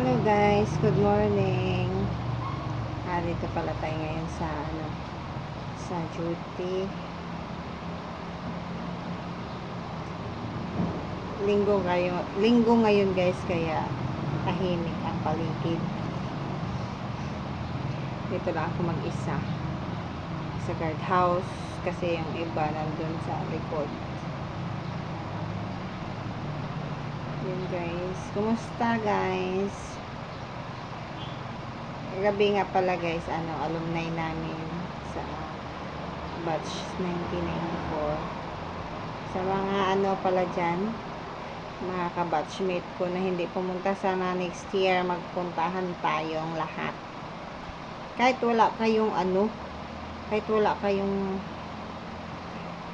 Hello guys, good morning. Dito pala tayo ngayon sa duty. Linggo ngayon guys, kaya tahimik ang paligid. Dito lang ako mag-isa sa guardhouse kasi yung iba nandun sa likod. Yun guys, kumusta guys? Gabi nga pala guys, alumni namin sa batch 1994. Sa mga pala dyan, mga kabatchmate ko na hindi pumunta, sana next year magpuntahan tayong lahat. Kahit wala kayong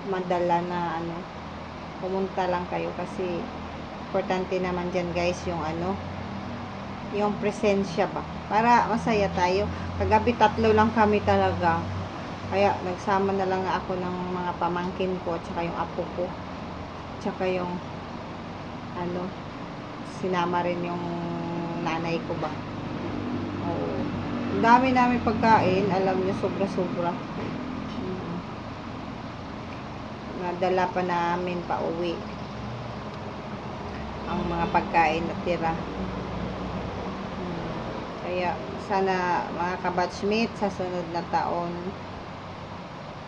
madala na pumunta lang kayo kasi importante naman dyan guys yung presensya ba, para masaya tayo. Kagabi 3 lang kami talaga, kaya nagsama na lang ako ng mga pamangkin ko tsaka yung apo ko tsaka yung sinama rin yung nanay ko ba. Oo, ang dami namin pagkain, alam niyo, sobra nadala pa namin pa uwi ang mga pagkain na tira. Kaya sana mga kabatchmate, sa sunod na taon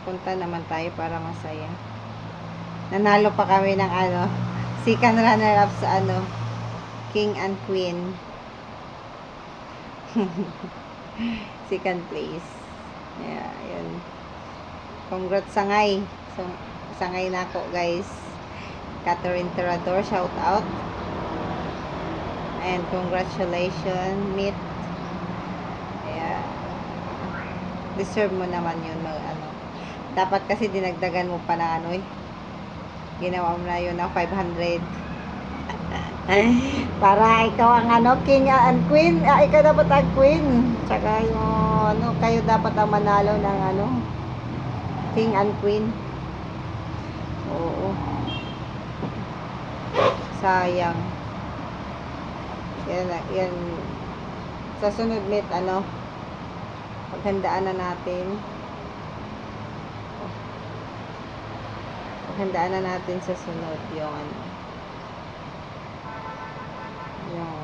punta naman tayo para masaya. Nanalo pa kami ng second runner up sa King and Queen. Second place. Yeah, yun. Congrats Sangay. So, Sangay na ako guys. Catherine Tirador, shout out. And congratulations, Meet. Yeah. Deserve mo naman yun. Dapat kasi dinagdagan mo pa na ginawa mo na yun ng 500. Para ikaw ang King and Queen. Ikaw dapat ang Queen. Tsaka yung kayo dapat ang manalo ng King and Queen. Oo. Sayang. Yan. Sa sunod Meet, paghandaan na natin. Paghandaan na natin sa sunod yung yung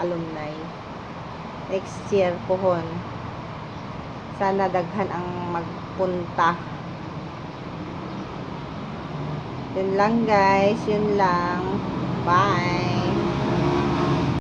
alumni. Next year pohon. Sana daghan ang magpunta. Yun lang guys, yun lang. Bye!